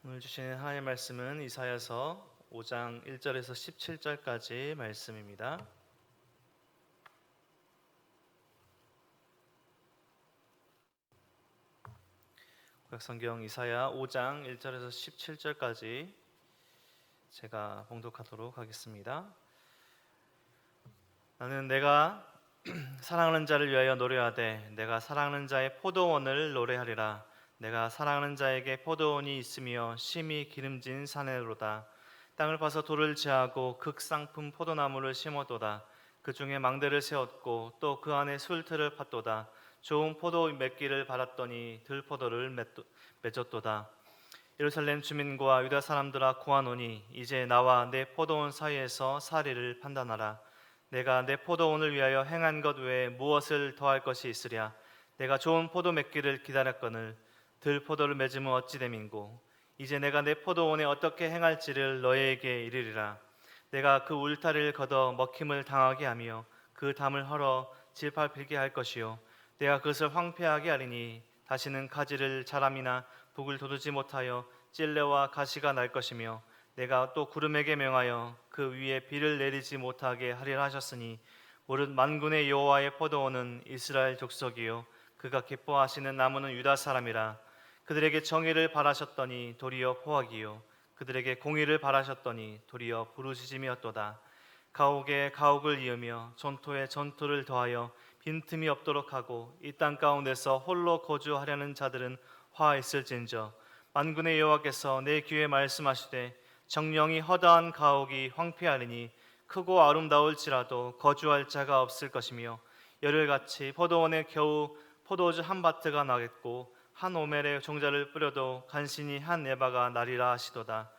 오늘 주시는 하나님의 말씀은 이사야서 5장 1절에서 17절까지 말씀입니다. 구약성경 이사야 5장 1절에서 17절까지 제가 봉독하도록 하겠습니다. 나는 내가 사랑하는 자를 위하여 노래하되 내가 사랑하는 자의 포도원을 노래하리라. 내가 사랑하는 자에게 포도원이 있으며 심히 기름진 산에로다. 땅을 파서 돌을 제하고 극상품 포도나무를 심었도다. 그 중에 망대를 세웠고 또 그 안에 술틀을 팠도다. 좋은 포도 맺기를 바랐더니 들포도를 맺었도다. 예루살렘 주민과 유다 사람들아 고하노니 이제 나와 내 포도원 사이에서 사리를 판단하라. 내가 내 포도원을 위하여 행한 것 외에 무엇을 더할 것이 있으랴. 내가 좋은 포도 맺기를 기다렸거늘 들포도를 맺으면 어찌 됨인고. 이제 내가 내 포도원에 어떻게 행할지를 너희에게 이르리라. 내가 그 울타리를 걷어 먹힘을 당하게 하며 그 담을 헐어 질팔 게 할 것이요 내가 그것을 황폐하게 하리니 다시는 가지를 자람이나 북을 돋우지 못하여 찔레와 가시가 날 것이며 내가 또 구름에게 명하여 그 위에 비를 내리지 못하게 하리라 하셨으니 무릇 만군의 여호와의 포도원은 이스라엘 족속이요 그가 기뻐하시는 나무는 유다 사람이라. 그들에게 정의를 바라셨더니 도리어 포악이요 그들에게 공의를 바라셨더니 도리어 부르짖음이었도다. 가옥에 가옥을 이으며 전토에 전토를 더하여 빈틈이 없도록 하고 이 땅 가운데서 홀로 거주하려는 자들은 화있을진저. 만군의 여호와께서 내 귀에 말씀하시되 정령이 허다한 가옥이 황폐하리니 크고 아름다울지라도 거주할 자가 없을 것이며 열흘같이 포도원에 겨우 포도주 한 바트가 나겠고 한 오멜의 종자를 뿌려도 간신히 한 에바가 나리라 하시도다.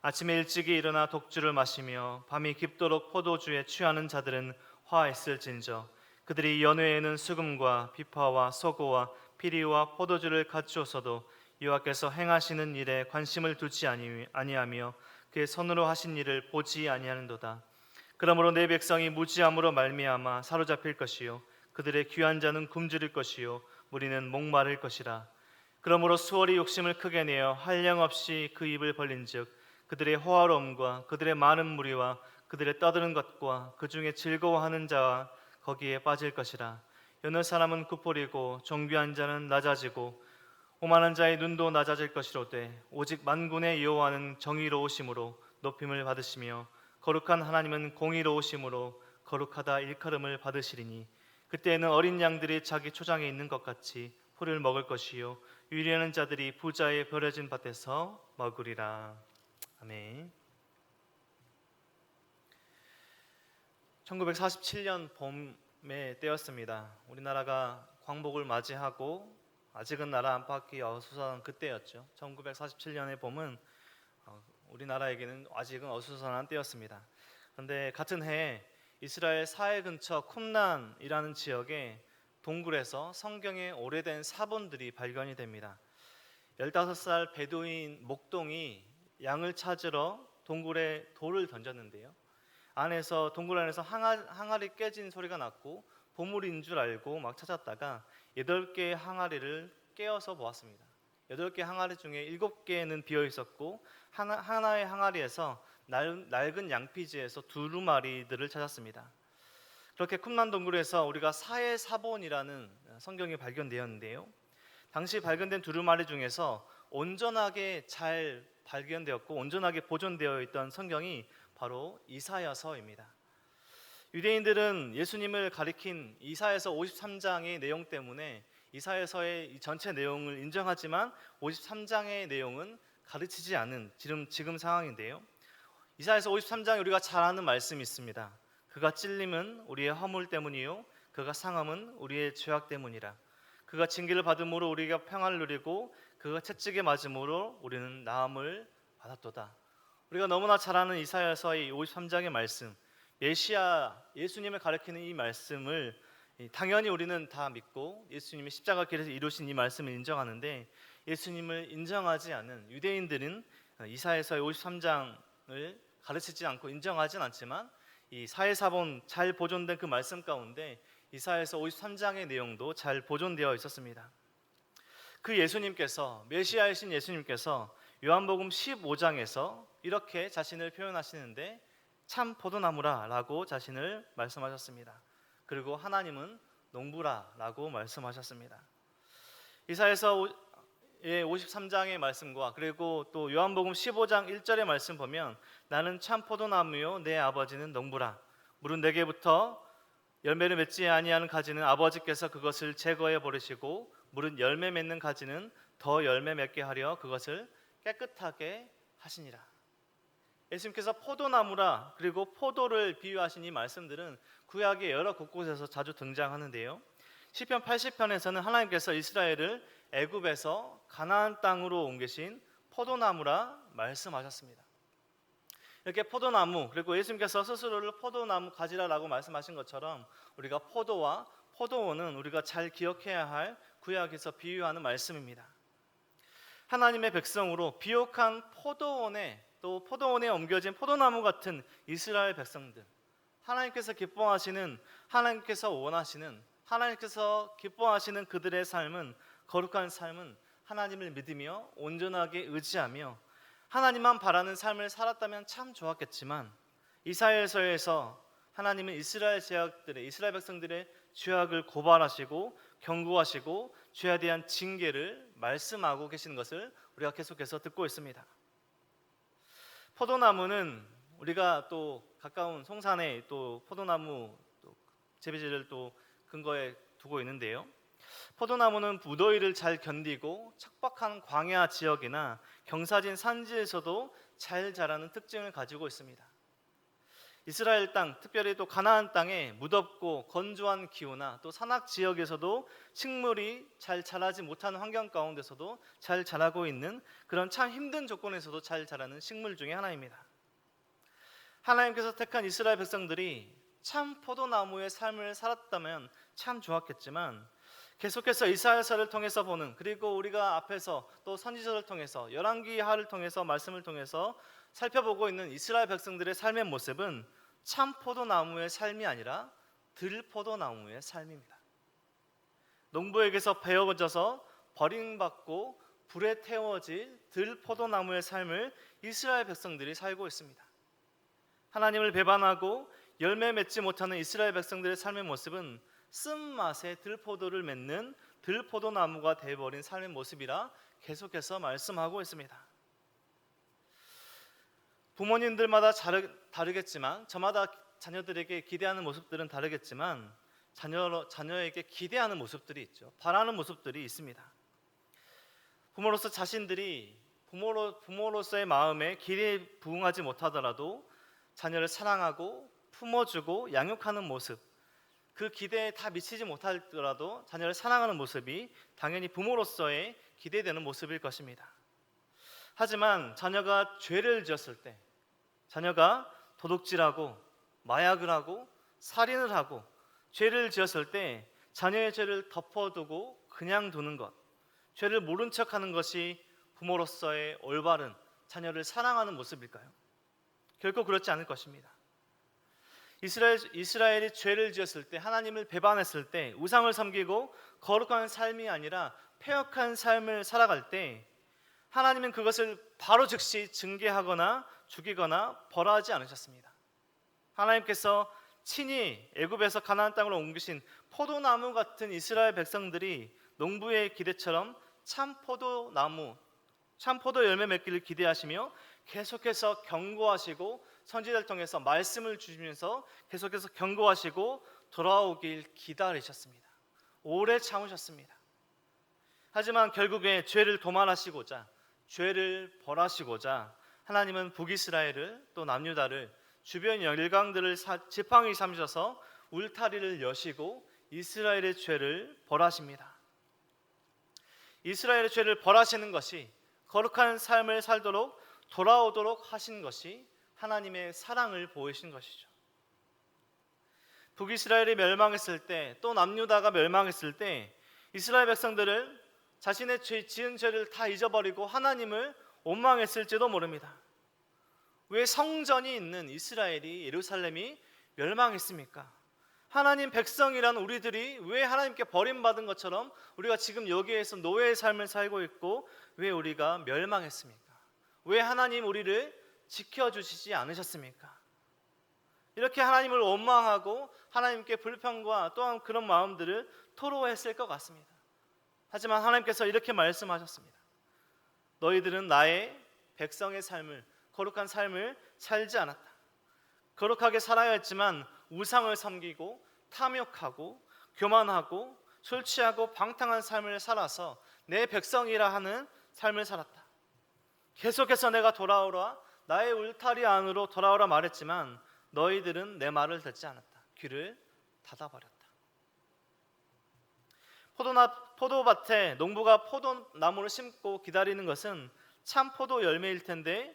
아침에 일찍이 일어나 독주를 마시며 밤이 깊도록 포도주에 취하는 자들은 화있을진저. 그들이 연회에는 수금과 비파와 소고와 피리와 포도주를 갖추었어도 여호와께서 행하시는 일에 관심을 두지 아니하며 그의 손으로 하신 일을 보지 아니하는도다. 그러므로 내 백성이 무지함으로 말미암아 사로잡힐 것이요 그들의 귀한 자는 굶주릴 것이요 무리는 목마를 것이라. 그러므로 수월이 욕심을 크게 내어 한량없이 그 입을 벌린즉 그들의 호화로움과 그들의 많은 무리와 그들의 떠드는 것과 그 중에 즐거워하는 자와 거기에 빠질 것이라. 여느 사람은 굽어리고 존귀한 자는 낮아지고 오만한 자의 눈도 낮아질 것이로되 오직 만군의 여호와는 정의로우심으로 높임을 받으시며 거룩한 하나님은 공의로우심으로 거룩하다 일컬음을 받으시리니 그때에는 어린 양들이 자기 초장에 있는 것 같이 풀을 먹을 것이요 유리하는 자들이 부자의 버려진 밭에서 먹으리라. 아멘. 1947년 봄의 때였습니다. 우리나라가 광복을 맞이하고 아직은 나라 안팎이 어수선한 그때였죠. 1947년의 봄은 우리나라에게는 아직은 어수선한 때였습니다. 그런데 같은 해에 이스라엘 사해 근처 쿰란이라는 지역에 동굴에서 성경의 오래된 사본들이 발견이 됩니다. 15살 베두인 목동이 양을 찾으러 동굴에 돌을 던졌는데요. 동굴 안에서 항아리 깨진 소리가 났고 보물인 줄 알고 막 찾았다가 8개의 항아리를 깨어서 보았습니다. 8개 항아리 중에 7개는 비어 있었고 하나의 항아리에서 낡은 양피지에서 두루마리들을 찾았습니다. 그렇게 쿰란 동굴에서 우리가 사해사본이라는 성경이 발견되었는데요. 당시 발견된 두루마리 중에서 온전하게 잘 발견되었고 온전하게 보존되어 있던 성경이 바로 이사야서입니다. 유대인들은 예수님을 가리킨 이사야서 53장의 내용 때문에 이사야서의 전체 내용을 인정하지만 53장의 내용은 가르치지 않은 지금 상황인데요. 이사야서 53장에 우리가 잘 아는 말씀이 있습니다. 그가 찔림은 우리의 허물 때문이요 그가 상함은 우리의 죄악 때문이라. 그가 징계를 받음으로 우리가 평안을 누리고 그가 채찍에 맞음으로 우리는 나음을 받았도다. 우리가 너무나 잘 아는 이사야서의 53장의 말씀, 메시아 예수님을 가리키는 이 말씀을 당연히 우리는 다 믿고 예수님이 십자가 길에서 이루신 이 말씀을 인정하는데 예수님을 인정하지 않은 유대인들은 이사야서의 53장을 가르치지 않고 인정하진 않지만 이 사해사본 잘 보존된 그 말씀 가운데 이사야서 53장의 내용도 잘 보존되어 있었습니다. 그 예수님께서 메시아이신 예수님께서 요한복음 15장에서 이렇게 자신을 표현하시는데 참 포도나무라 라고 자신을 말씀하셨습니다. 그리고 하나님은 농부라 라고 말씀하셨습니다. 이사야서 53장의 말씀과 그리고 또 요한복음 15장 1절의 말씀 보면 나는 참 포도나무요 내 아버지는 농부라. 물은 내게부터 열매를 맺지 아니하는 가지는 아버지께서 그것을 제거해 버리시고 물은 열매 맺는 가지는 더 열매 맺게 하려 그것을 깨끗하게 하시니라. 예수님께서 포도나무라 그리고 포도를 비유하신 이 말씀들은 구약의 여러 곳곳에서 자주 등장하는데요. 시편 80편에서는 하나님께서 이스라엘을 애굽에서 가나안 땅으로 옮기신 포도나무라 말씀하셨습니다. 이렇게 포도나무 그리고 예수님께서 스스로를 포도나무 가지라라고 말씀하신 것처럼 우리가 포도와 포도원은 우리가 잘 기억해야 할 구약에서 비유하는 말씀입니다. 하나님의 백성으로 비옥한 포도원에 또 포도원에 옮겨진 포도나무 같은 이스라엘 백성들, 하나님께서 기뻐하시는, 하나님께서 원하시는, 하나님께서 기뻐하시는 그들의 삶은, 거룩한 삶은 하나님을 믿으며 온전하게 의지하며 하나님만 바라는 삶을 살았다면 참 좋았겠지만 이사야서에서 하나님은 이스라엘 백성들의 죄악을 고발하시고 경고하시고 죄에 대한 징계를 말씀하고 계시는 것을 우리가 계속해서 듣고 있습니다. 포도나무는 우리가 또 가까운 송산에 또 포도나무 또 재배지를 또 근거에 두고 있는데요. 포도나무는 무더위를 잘 견디고 척박한 광야 지역이나 경사진 산지에서도 잘 자라는 특징을 가지고 있습니다. 이스라엘 땅, 특별히 또 가나안 땅에 무덥고 건조한 기후나 또 산악 지역에서도 식물이 잘 자라지 못하는 환경 가운데서도 잘 자라고 있는 그런 참 힘든 조건에서도 잘 자라는 식물 중에 하나입니다. 하나님께서 택한 이스라엘 백성들이 참 포도나무의 삶을 살았다면 참 좋았겠지만 계속해서 이사야서를 통해서 보는 그리고 우리가 앞에서 또 선지서를 통해서 열왕기하를 통해서 말씀을 통해서 살펴보고 있는 이스라엘 백성들의 삶의 모습은 참 포도나무의 삶이 아니라 들포도나무의 삶입니다. 농부에게서 베어져서 버림받고 불에 태워질 들포도나무의 삶을 이스라엘 백성들이 살고 있습니다. 하나님을 배반하고 열매 맺지 못하는 이스라엘 백성들의 삶의 모습은 쓴맛의 들포도를 맺는 들포도나무가 되어버린 삶의 모습이라 계속해서 말씀하고 있습니다. 부모님들마다 다르겠지만 저마다 자녀들에게 기대하는 모습들은 다르겠지만 자녀에게 기대하는 모습들이 있죠. 바라는 모습들이 있습니다. 부모로서 자신들이 부모로서의 마음에 기대에 부응하지 못하더라도 자녀를 사랑하고 품어주고 양육하는 모습, 그 기대에 다 미치지 못하더라도 자녀를 사랑하는 모습이 당연히 부모로서의 기대되는 모습일 것입니다. 하지만 자녀가 죄를 지었을 때, 자녀가 도둑질하고 마약을 하고 살인을 하고 죄를 지었을 때 자녀의 죄를 덮어두고 그냥 두는 것, 죄를 모른 척하는 것이 부모로서의 올바른 자녀를 사랑하는 모습일까요? 결코 그렇지 않을 것입니다. 이스라엘이 죄를 지었을 때, 하나님을 배반했을 때, 우상을 섬기고 거룩한 삶이 아니라 패역한 삶을 살아갈 때 하나님은 그것을 바로 즉시 징계하거나 죽이거나 벌하지 않으셨습니다. 하나님께서 친히 애굽에서 가나안 땅으로 옮기신 포도나무 같은 이스라엘 백성들이 농부의 기대처럼 참 포도나무, 참 포도 열매 맺기를 기대하시며 계속해서 경고하시고 선지자를 통해서 말씀을 주시면서 계속해서 경고하시고 돌아오길 기다리셨습니다. 오래 참으셨습니다. 하지만 결국에 죄를 도말하시고자, 죄를 벌하시고자 하나님은 북이스라엘을 또 남유다를 주변 열강들을 지팡이 삼으셔서 울타리를 여시고 이스라엘의 죄를 벌하십니다. 이스라엘의 죄를 벌하시는 것이 거룩한 삶을 살도록 돌아오도록 하신 것이 하나님의 사랑을 보이신 것이죠. 북이스라엘이 멸망했을 때, 또 남유다가 멸망했을 때 이스라엘 백성들을 자신의 지은 죄를 다 잊어버리고 하나님을 원망했을지도 모릅니다. 왜 성전이 있는 이스라엘이, 예루살렘이 멸망했습니까? 하나님 백성이란 우리들이 왜 하나님께 버림받은 것처럼 우리가 지금 여기에서 노예의 삶을 살고 있고 왜 우리가 멸망했습니까? 왜 하나님 우리를 지켜주시지 않으셨습니까? 이렇게 하나님을 원망하고 하나님께 불평과 또한 그런 마음들을 토로했을 것 같습니다. 하지만 하나님께서 이렇게 말씀하셨습니다. 너희들은 나의 백성의 삶을, 거룩한 삶을 살지 않았다. 거룩하게 살아야 했지만 우상을 섬기고 탐욕하고 교만하고 술 취하고 방탕한 삶을 살아서 내 백성이라 하는 삶을 살았다. 계속해서 내가 돌아오라, 나의 울타리 안으로 돌아오라 말했지만 너희들은 내 말을 듣지 않았다. 귀를 닫아버렸다. 포도밭에 농부가 포도나무를 심고 기다리는 것은 참 포도 열매일 텐데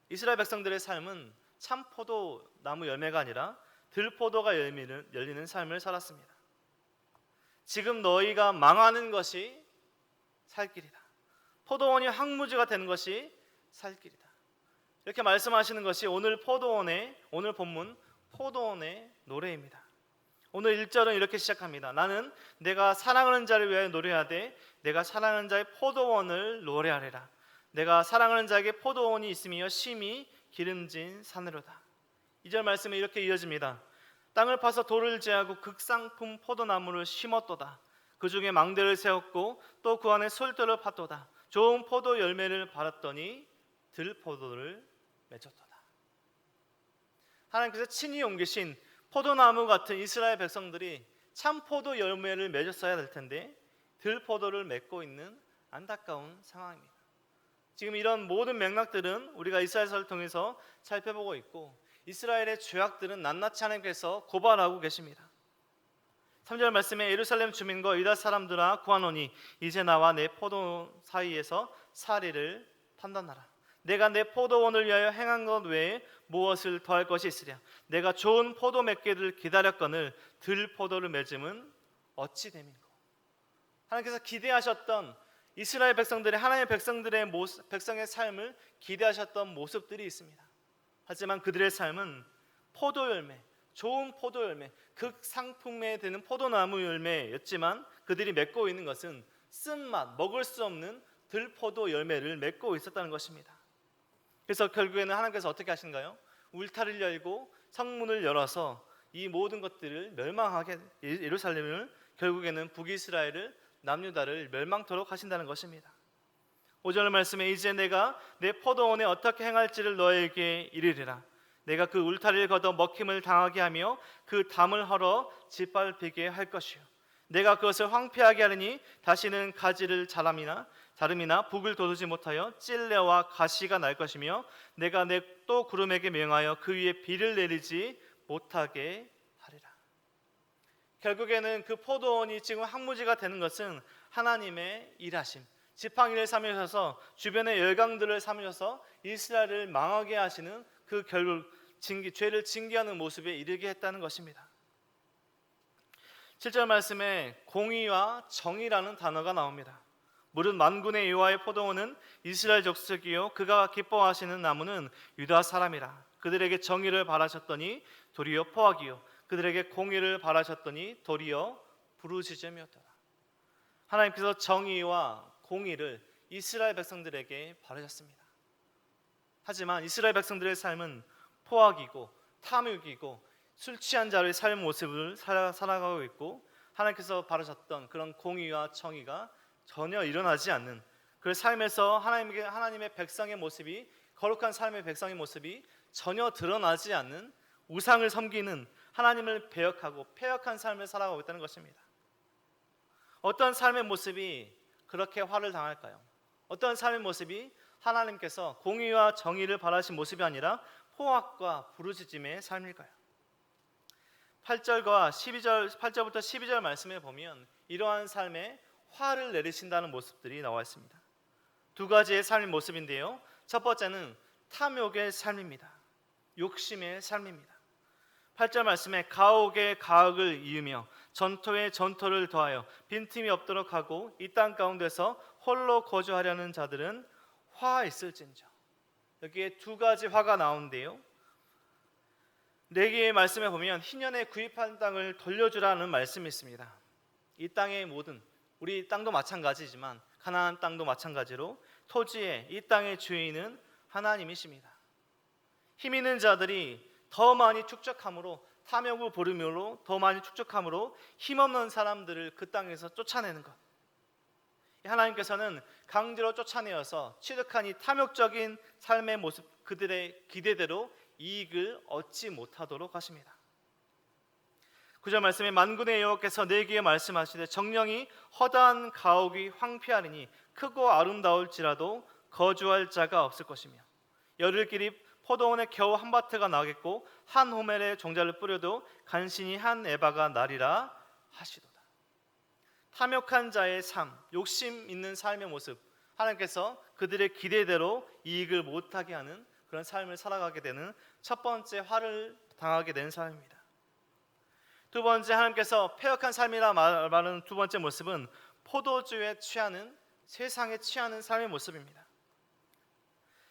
이스라엘 백성들의 삶은 참 포도나무 열매가 아니라 들포도가 열리는 삶을 살았습니다. 지금 너희가 망하는 것이 살 길이다. 포도원이 황무지가 되는 것이 살 길이다. 이렇게 말씀하시는 것이 오늘 본문 포도원의 노래입니다. 오늘 1절은 이렇게 시작합니다. 나는 내가 사랑하는 자를 위하여 노래하되 내가 사랑하는 자의 포도원을 노래하리라. 내가 사랑하는 자에게 포도원이 있으며 심히 기름진 산으로다. 2절 말씀이 이렇게 이어집니다. 땅을 파서 돌을 제하고 극상품 포도나무를 심었도다. 그 중에 망대를 세웠고 또 그 안에 솔들을 팠도다. 좋은 포도 열매를 발았더니 들포도를 맺었도다. 하나님께서 친히 옮기신 포도나무 같은 이스라엘 백성들이 참 포도 열매를 맺었어야 될 텐데 들포도를 맺고 있는 안타까운 상황입니다. 지금 이런 모든 맥락들은 우리가 이스라엘서를 통해서 살펴보고 있고 이스라엘의 죄악들은 낱낱이 하나님께서 고발하고 계십니다. 3절 말씀에 예루살렘 주민과 유다 사람들아 구하노니 이제 나와 내 포도 사이에서 사리를 판단하라. 내가 내 포도원을 위하여 행한 것 외에 무엇을 더할 것이 있으랴. 내가 좋은 포도 맺기를 기다렸거늘 들포도를 맺음은 어찌 됨인고. 하나님께서 기대하셨던 이스라엘 백성들의 하나님의 백성의 삶을 기대하셨던 모습들이 있습니다. 하지만 그들의 삶은 포도 열매, 좋은 포도 열매, 극상품에 되는 포도나무 열매였지만 그들이 맺고 있는 것은 쓴맛, 먹을 수 없는 들포도 열매를 맺고 있었다는 것입니다. 그래서 결국에는 하나님께서 어떻게 하신가요? 울타리를 열고 성문을 열어서 이 모든 것들을 멸망하게, 예루살렘을, 결국에는 북이스라엘을, 남유다를 멸망토록 하신다는 것입니다. 5절 말씀에 이제 내가 내 포도원에 어떻게 행할지를 너에게 이르리라. 내가 그 울타리를 걷어 먹힘을 당하게 하며 그 담을 헐어 짓밟히게 할 것이요 내가 그것을 황폐하게 하리니 다시는 가지를 자름이나 북을 돋우지 못하여 찔레와 가시가 날 것이며 내가 내 또 구름에게 명하여 그 위에 비를 내리지 못하게 하리라. 결국에는 그 포도원이 지금 황무지가 되는 것은 하나님의 일하심, 지팡이를 삼으셔서 주변의 열강들을 삼으셔서 이스라엘을 망하게 하시는 그 결국 죄를 징계하는 모습에 이르게 했다는 것입니다. 7절 말씀에 공의와 정의라는 단어가 나옵니다. 무릇 만군의 여호와의 포도원은 이스라엘 족속이요 그가 기뻐하시는 나무는 유다 사람이라. 그들에게 정의를 바라셨더니 도리어 포악이요 그들에게 공의를 바라셨더니 도리어 부르짖음이었더라. 하나님께서 정의와 공의를 이스라엘 백성들에게 바라셨습니다. 하지만 이스라엘 백성들의 삶은 포악이고 탐욕이고 술 취한 자의 삶 모습을 살아가고 있고 하나님께서 바라셨던 그런 공의와 정의가 전혀 일어나지 않는 그 삶에서 하나님의 백성의 모습이, 거룩한 삶의 백성의 모습이 전혀 드러나지 않는 우상을 섬기는, 하나님을 배역하고 패역한 삶을 살아가고 있다는 것입니다. 어떤 삶의 모습이 그렇게 화를 당할까요? 어떤 삶의 모습이 하나님께서 공의와 정의를 바라신 모습이 아니라 포악과 부르짖음의 삶일까요? 8절부터 12절 말씀에 보면 이러한 삶에 화를 내리신다는 모습들이 나와 있습니다. 두 가지의 삶의 모습인데요. 첫 번째는 탐욕의 삶입니다. 욕심의 삶입니다. 8절 말씀에 가옥에 가옥을 이으며 전토에 전토를 더하여 빈틈이 없도록 하고 이 땅 가운데서 홀로 거주하려는 자들은 화 있을진저. 여기에 두 가지 화가 나오는데요. 4개의 말씀에 보면 희년에 구입한 땅을 돌려주라는 말씀이 있습니다. 이 땅의 모든, 우리 땅도 마찬가지지만 가나안 땅도 마찬가지로 토지의 이 땅의 주인은 하나님이십니다. 힘 있는 자들이 더 많이 축적함으로, 탐욕을 부림으로 더 많이 축적함으로 힘없는 사람들을 그 땅에서 쫓아내는 것. 하나님께서는 강제로 쫓아내어서 취득한 이 탐욕적인 삶의 모습, 그들의 기대대로 이익을 얻지 못하도록 하십니다. 9절 말씀에 만군의 여호와께서 내게 말씀하시되 정령이 허다한 가옥이 황폐하리니 크고 아름다울지라도 거주할 자가 없을 것이며 열흘길이 포도원에 겨우 한 바트가 나겠고 한 호멜에 종자를 뿌려도 간신히 한 에바가 나리라 하시도다. 탐욕한 자의 삶, 욕심 있는 삶의 모습, 하나님께서 그들의 기대대로 이익을 못하게 하는 그런 삶을 살아가게 되는 첫 번째 화를 당하게 되는 사람입니다. 두 번째, 하나님께서 패역한 삶이라 말하는 두 번째 모습은 포도주에 취하는, 세상에 취하는 삶의 모습입니다.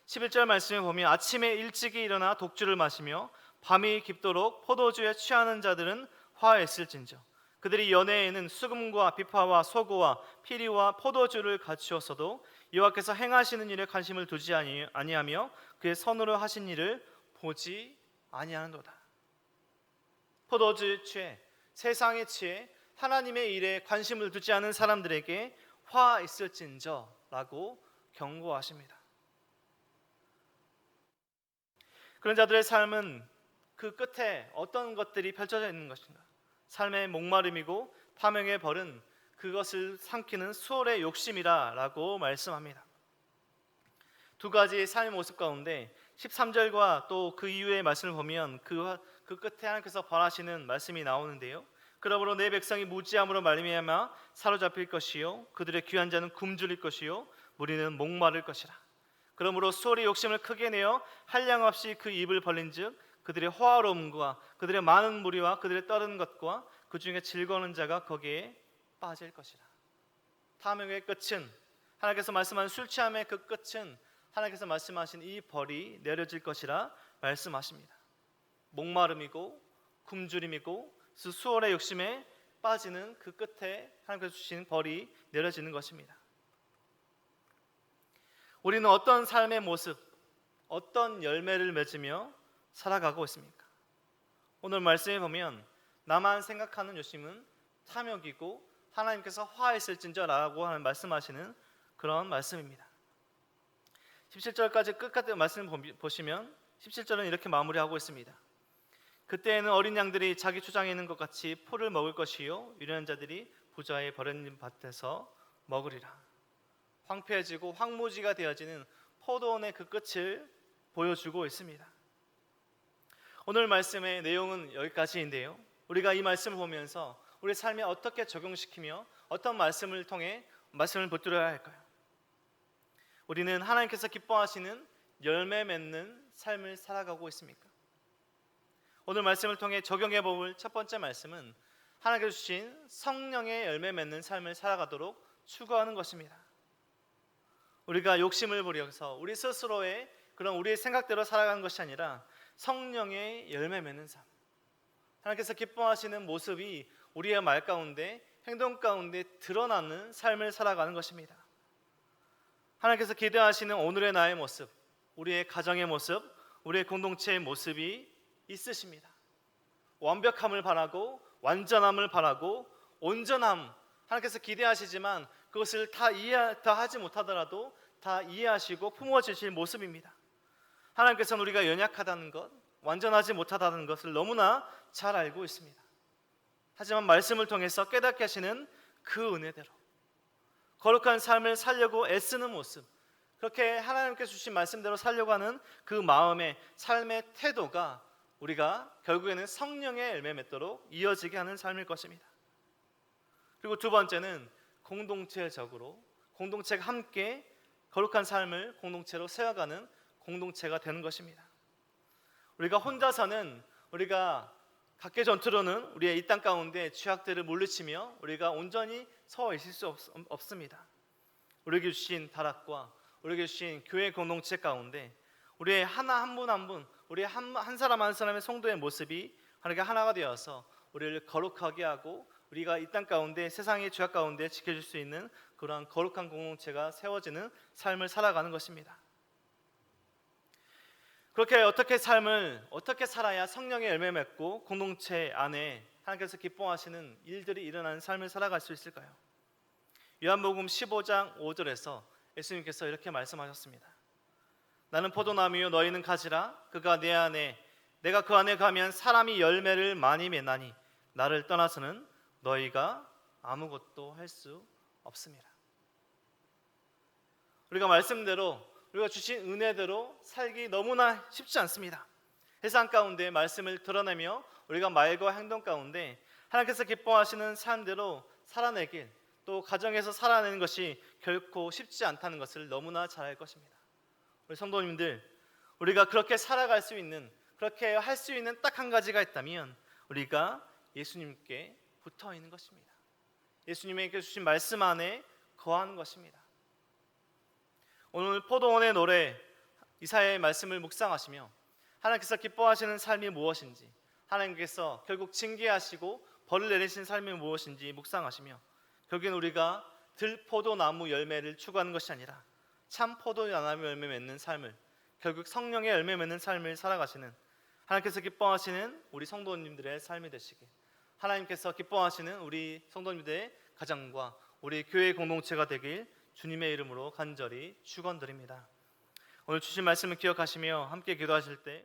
11절 말씀에 보면 아침에 일찍이 일어나 독주를 마시며 밤이 깊도록 포도주에 취하는 자들은 화했을진저 그들이 연회에는 수금과 비파와 소고와 피리와 포도주를 갖추었어도 여호와께서 행하시는 일에 관심을 두지 아니하며 그의 손으로 하신 일을 보지 아니하는도다. 포도주에 취해, 세상에 취해 하나님의 일에 관심을 두지 않은 사람들에게 화 있을진저 라고 경고하십니다. 그런 자들의 삶은 그 끝에 어떤 것들이 펼쳐져 있는 것인가? 삶의 목마름이고 탐욕의 벌은 그것을 삼키는 수월의 욕심이라 라고 말씀합니다. 두 가지의 삶의 모습 가운데 13절과 또 그 이후의 말씀을 보면 그 끝에 하나님께서 벌하시는 말씀이 나오는데요. 그러므로 내 백성이 무지함으로 말미암아 사로잡힐 것이요 그들의 귀한 자는 굶주릴 것이요 무리는 목마를 것이라. 그러므로 수월의 욕심을 크게 내어 한량없이 그 입을 벌린즉 그들의 호화로움과 그들의 많은 무리와 그들의 떠드는 것과 그 중에 즐거워하는 자가 거기에 빠질 것이라. 탐욕의 끝은, 하나님께서 말씀하신 술 취함의 그 끝은 하나님께서 말씀하신 이 벌이 내려질 것이라 말씀하십니다. 목마름이고 굶주림이고 수월의 욕심에 빠지는 그 끝에 하나님께서 주신 벌이 내려지는 것입니다. 우리는 어떤 삶의 모습, 어떤 열매를 맺으며 살아가고 있습니까? 오늘 말씀에 보면 나만 생각하는 욕심은 탐욕이고 하나님께서 화했을진저라고 하는 말씀하시는 그런 말씀입니다. 17절까지 끝까지 말씀을 보시면 17절은 이렇게 마무리하고 있습니다. 그때에는 어린 양들이 자기 초장에 있는 것 같이 풀을 먹을 것이요 유련한 자들이 부자의 버려진 밭에서 먹으리라. 황폐해지고 황무지가 되어지는 포도원의 그 끝을 보여주고 있습니다. 오늘 말씀의 내용은 여기까지인데요. 우리가 이 말씀을 보면서 우리 삶에 어떻게 적용시키며 어떤 말씀을 통해 말씀을 붙들어야 할까요? 우리는 하나님께서 기뻐하시는 열매 맺는 삶을 살아가고 있습니까? 오늘 말씀을 통해 적용해 볼 첫 번째 말씀은 하나님께서 주신 성령의 열매 맺는 삶을 살아가도록 추구하는 것입니다. 우리가 욕심을 부려서 우리 스스로의 그런 우리의 생각대로 살아가는 것이 아니라 성령의 열매 맺는 삶, 하나님께서 기뻐하시는 모습이 우리의 말 가운데, 행동 가운데 드러나는 삶을 살아가는 것입니다. 하나님께서 기대하시는 오늘의 나의 모습, 우리의 가정의 모습, 우리의 공동체의 모습이 있으십니다. 완벽함을 바라고 완전함을 바라고 온전함, 하나님께서 기대하시지만 그것을 다 하지 못하더라도 다 이해하시고 품어주실 모습입니다. 하나님께서는 우리가 연약하다는 것, 완전하지 못하다는 것을 너무나 잘 알고 있습니다. 하지만 말씀을 통해서 깨닫게 하시는 그 은혜대로 거룩한 삶을 살려고 애쓰는 모습, 그렇게 하나님께서 주신 말씀대로 살려고 하는 그 마음의 삶의 태도가 우리가 결국에는 성령의 열매 맺도록 이어지게 하는 삶일 것입니다. 그리고 두 번째는 공동체적으로, 공동체가 함께 거룩한 삶을 공동체로 세워가는 공동체가 되는 것입니다. 우리가 혼자서는, 우리가 각계 전투로는 우리의 이 땅 가운데 죄악들을 물리치며 우리가 온전히 서 있을 수 없습니다. 우리에게 주신 다락과 우리에게 주신 교회 공동체 가운데 우리의 하나 한 분 한 분, 우리의 한 사람 한 사람의 성도의 모습이 하나님께 하나가 되어서 우리를 거룩하게 하고 우리가 이 땅 가운데, 세상의 죄악 가운데 지켜줄 수 있는 그러한 거룩한 공동체가 세워지는 삶을 살아가는 것입니다. 그렇게 어떻게 삶을 어떻게 살아야 성령의 열매 맺고 공동체 안에 하나님께서 기뻐하시는 일들이 일어나는 삶을 살아갈 수 있을까요? 요한복음 15장 5절에서 예수님께서 이렇게 말씀하셨습니다. 나는 포도나무요 너희는 가지라. 그가 내 안에 내가 그 안에 가면 사람이 열매를 많이 맺나니 나를 떠나서는 너희가 아무것도 할 수 없습니다. 우리가 말씀대로 우리가 주신 은혜대로 살기 너무나 쉽지 않습니다. 세상 가운데 말씀을 드러내며 우리가 말과 행동 가운데 하나님께서 기뻐하시는 삶대로 살아내길, 또 가정에서 살아내는 것이 결코 쉽지 않다는 것을 너무나 잘 알 것입니다. 우리 성도님들, 우리가 그렇게 살아갈 수 있는, 그렇게 할 수 있는 딱 한 가지가 있다면 우리가 예수님께 붙어 있는 것입니다. 예수님에게 주신 말씀 안에 거하는 것입니다. 오늘 포도원의 노래 이사야의 말씀을 묵상하시며 하나님께서 기뻐하시는 삶이 무엇인지, 하나님께서 결국 징계하시고 벌을 내리신 삶이 무엇인지 묵상하시며 결국엔 우리가 들포도나무 열매를 추구하는 것이 아니라 참 포도나무 열매 맺는 삶을, 결국 성령의 열매 맺는 삶을 살아가시는 하나님께서 기뻐하시는 우리 성도님들의 삶이 되시길, 하나님께서 기뻐하시는 우리 성도님들의 가정과 우리 교회 공동체가 되길 주님의 이름으로 간절히 축원드립니다. 오늘 주신 말씀을 기억하시며 함께 기도하실 때